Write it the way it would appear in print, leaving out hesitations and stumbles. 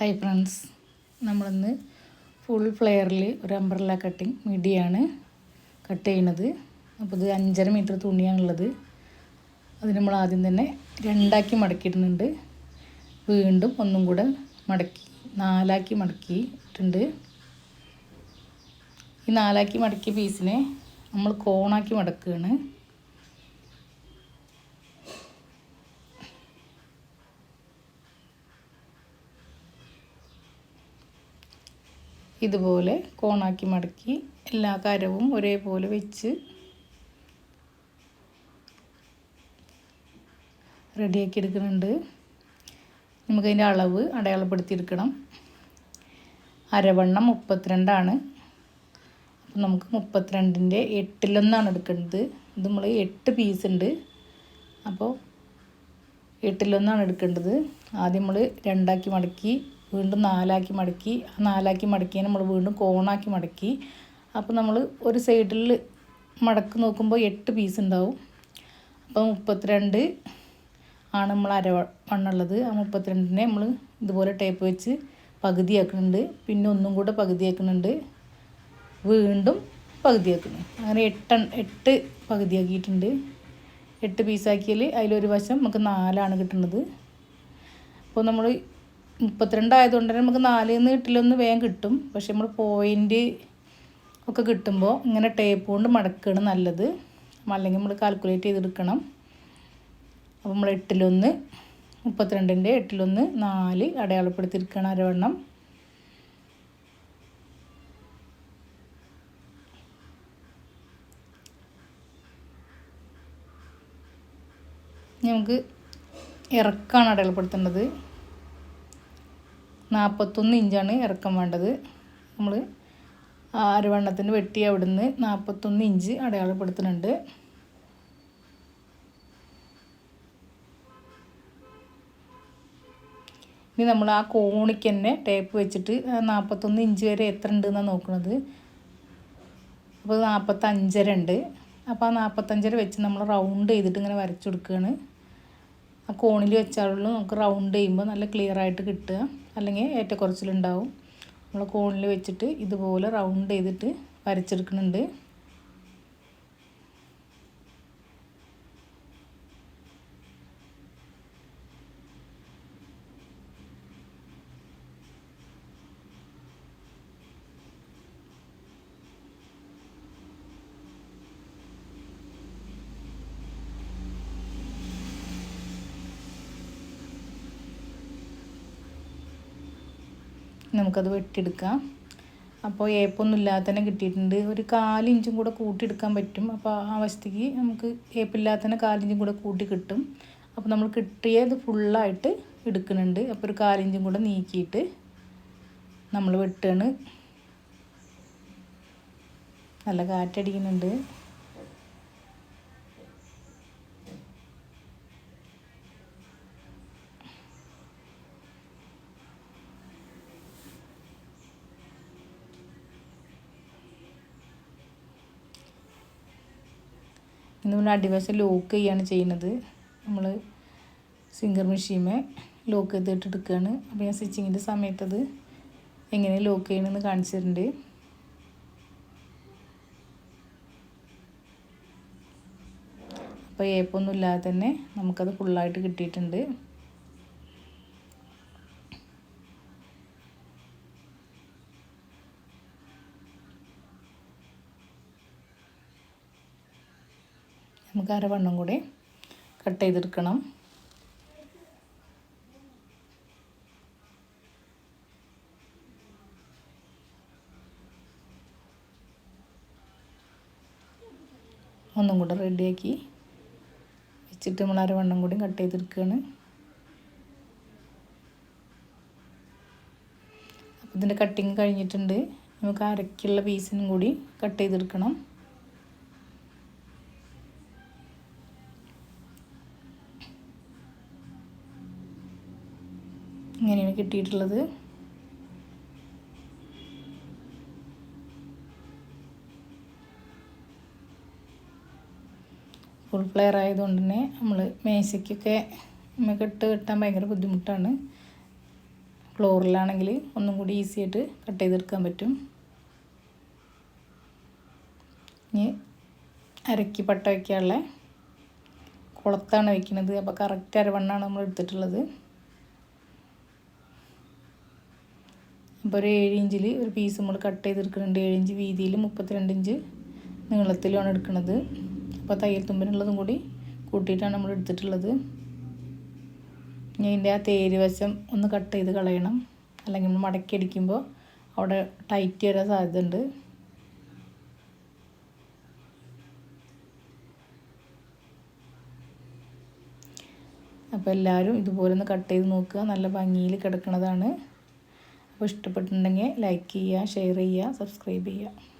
Hi friends, നമ്മളിന്ന് full ഫ്ലെയറിൽ ഒരു umbrella cutting മിഡിയാണ് cut ചെയ്യണത്. അപ്പോൾ ഇത് 5.5 മീറ്റർ തുണിയാണുള്ളത്. അത് നമ്മൾ ആദ്യം തന്നെ രണ്ടാക്കി മടക്കിയിടുന്നുണ്ട്. വീണ്ടും ഒന്നും കൂടെ മടക്കി 4ആക്കി മടക്കിയിട്ടുണ്ട്. ഈ 4ആക്കി മടക്കിയ പീസിനെ നമ്മൾ കോണാക്കി മടക്കുകയാണ്. ഇതുപോലെ കോണാക്കി മടക്കി എല്ലാ കരവും ഒരേപോലെ വെച്ച് റെഡിയാക്കി എടുക്കുന്നുണ്ട്. നമുക്കതിൻ്റെ അളവ് അടയാളപ്പെടുത്തിയെടുക്കണം. അരവണ്ണം 32ആണ്. അപ്പം നമുക്ക് 32ൻ്റെ 8-1 എടുക്കേണ്ടത്. ഇത് നമ്മൾ 8 പീസ് ഉണ്ട്. അപ്പോൾ 8-1 എടുക്കേണ്ടത്. ആദ്യം നമ്മൾ രണ്ടാക്കി മടക്കി, വീണ്ടും 4ആക്കി മടക്കി, ആ 4ആക്കി മടക്കിയാൽ നമ്മൾ വീണ്ടും കോണാക്കി മടക്കി. അപ്പോൾ നമ്മൾ ഒരു സൈഡിൽ മടക്ക് നോക്കുമ്പോൾ 8 പീസ് ഉണ്ടാവും. അപ്പോൾ 32 ആണ് നമ്മൾ അരവണ്ണുള്ളത്. ആ 32നെ നമ്മൾ ഇതുപോലെ ടേപ്പ് വെച്ച് പകുതിയാക്കുന്നുണ്ട്. പിന്നെ ഒന്നും കൂടെ പകുതിയാക്കുന്നുണ്ട്. വീണ്ടും പകുതിയാക്കുന്നു. അങ്ങനെ 8 പകുതിയാക്കിയിട്ടുണ്ട്. 8 പീസാക്കിയാൽ അതിലൊരു വശം നമുക്ക് 4ആണ് കിട്ടുന്നത്. അപ്പോൾ നമ്മൾ 32 ആയതുകൊണ്ട് തന്നെ നമുക്ക് 4-ന്ന് 8-1 വേഗം കിട്ടും. പക്ഷെ നമ്മൾ പോയിൻ്റ് ഒക്കെ കിട്ടുമ്പോൾ ഇങ്ങനെ ടേപ്പ് കൊണ്ട് മടക്കുകയാണ് നല്ലത്. അല്ലെങ്കിൽ നമ്മൾ കാൽക്കുലേറ്റ് ചെയ്തെടുക്കണം. അപ്പോൾ നമ്മൾ 8-1, 32ൻ്റെ 8-1 4 അടയാളപ്പെടുത്തിയിരിക്കണം അരവണ്ണം. നമുക്ക് ഇറക്കാണ് അടയാളപ്പെടുത്തേണ്ടത്. 41 ഇഞ്ചാണ് ഇറക്കം വേണ്ടത്. നമ്മൾ അരവണ്ണത്തിന് വെട്ടി അവിടുന്ന് 41 ഇഞ്ച് അടയാളപ്പെടുത്തുന്നുണ്ട്. ഇനി നമ്മൾ ആ കോണിക്ക് തന്നെ ടേപ്പ് വെച്ചിട്ട് 41 ഇഞ്ച് വരെ എത്ര ഉണ്ടെന്നാണ് നോക്കുന്നത്. അപ്പോൾ 45.5 ഉണ്ട്. അപ്പോൾ ആ 45.5 വെച്ച് നമ്മൾ റൗണ്ട് ചെയ്തിട്ട് ഇങ്ങനെ വരച്ചു കൊടുക്കുകയാണ്. ആ കോണിൽ വെച്ചാലുള്ളൂ നമുക്ക് റൗണ്ട് ചെയ്യുമ്പോൾ നല്ല ക്ലിയർ ആയിട്ട് കിട്ടുക. അല്ലെങ്കിൽ ഏറ്റക്കുറച്ചിലുണ്ടാവും. നമ്മൾ കോണിൽ വെച്ചിട്ട് ഇതുപോലെ റൗണ്ട് ചെയ്തിട്ട് വരച്ചെടുക്കുന്നുണ്ട്. നമുക്കത് വെട്ടിയെടുക്കാം. അപ്പോൾ ഏപ്പൊന്നും ഇല്ലാതെ തന്നെ കിട്ടിയിട്ടുണ്ട്. ഒരു 4 ഇഞ്ചും കൂടെ കൂട്ടിയെടുക്കാൻ പറ്റും. അപ്പോൾ ആ വശത്തേക്ക് നമുക്ക് ഏപ്പില്ലാതെ തന്നെ 4 ഇഞ്ചും കൂടെ കൂട്ടി കിട്ടും. അപ്പോൾ നമ്മൾ കിട്ടിയത് ഫുള്ളായിട്ട് എടുക്കുന്നുണ്ട്. അപ്പോൾ ഒരു 4 ഇഞ്ചും കൂടെ നീക്കിയിട്ട് നമ്മൾ വെട്ടുകയാണ്. നല്ല കാറ്റടിക്കുന്നുണ്ട്. ഇന്ന് നമ്മൾ അടിവശം ലോക്ക് ചെയ്യാണ് ചെയ്യുന്നത്. നമ്മൾ സിംഗർ മെഷീനെ ലോക്ക് ചെയ്തിട്ട് എടുക്കുകയാണ്. അപ്പോൾ ഞാൻ സ്റ്റിച്ചിങ്ങിൻ്റെ സമയത്തത് എങ്ങനെ ലോക്ക് ചെയ്യണമെന്ന് കാണിച്ചു തരുന്നുണ്ട്. അപ്പോൾ ഏപ്പൊന്നും ഇല്ലാതെ തന്നെ നമുക്കത് ഫുള്ളായിട്ട് കിട്ടിയിട്ടുണ്ട്. നമുക്ക് അരവണ്ണം കൂടി കട്ട് ചെയ്തെടുക്കണം. ഒന്നും കൂടെ റെഡിയാക്കി വെച്ചിട്ട് നമ്മൾ അരവണ്ണം കൂടി കട്ട് ചെയ്തെടുക്കുകയാണ്. അപ്പോൾ ഇതിൻ്റെ കട്ടിങ് കഴിഞ്ഞിട്ടുണ്ട്. നമുക്ക് അരയ്ക്കുള്ള പീസിനും കൂടി കട്ട് ചെയ്തെടുക്കണം. ഇങ്ങനെയാണ് കിട്ടിയിട്ടുള്ളത്. ഫുൾ ഫ്ലെയർ ആയതുകൊണ്ട് തന്നെ നമ്മൾ മേശയ്ക്കൊക്കെ നമുക്ക് ഇട്ട് വെട്ടാൻ ഭയങ്കര ബുദ്ധിമുട്ടാണ്. ഫ്ലോറിലാണെങ്കിൽ ഒന്നും കൂടി ഈസി ആയിട്ട് കട്ട് ചെയ്തെടുക്കാൻ പറ്റും. ഇനി അരക്കി പട്ട വയ്ക്കാനുള്ള കുളത്താണ് വയ്ക്കുന്നത്. അപ്പോൾ കറക്റ്റ് അരവണ്ണാണ് നമ്മൾ എടുത്തിട്ടുള്ളത്. അപ്പോൾ ഒരു 7 ഇഞ്ചിൽ ഒരു പീസ് നമ്മൾ കട്ട് ചെയ്തെടുക്കുന്നുണ്ട്. 7 ഇഞ്ച് വീതിയിൽ 32 ഇഞ്ച് നീളത്തിലുമാണ് എടുക്കുന്നത്. അപ്പോൾ തയ്യൽ തുമ്പിനുള്ളതും കൂടി കൂട്ടിയിട്ടാണ് നമ്മൾ എടുത്തിട്ടുള്ളത്. ഇനി ഇതിൻ്റെ ആ തേര് വശം ഒന്ന് കട്ട് ചെയ്ത് കളയണം, അല്ലെങ്കിൽ നമ്മൾ മടക്കി അടിക്കുമ്പോൾ അവിടെ ടൈറ്റ് വരാൻ സാധ്യതയുണ്ട്. അപ്പോൾ എല്ലാവരും ഇതുപോലെ ഒന്ന് കട്ട് ചെയ്ത് നോക്കുക. നല്ല ഭംഗിയിൽ കിടക്കുന്നതാണ്. അപ്പോൾ ഇഷ്ടപ്പെട്ടിട്ടുണ്ടെങ്കിൽ ലൈക്ക് ചെയ്യുക, ഷെയർ ചെയ്യുക, സബ്സ്ക്രൈബ് ചെയ്യുക.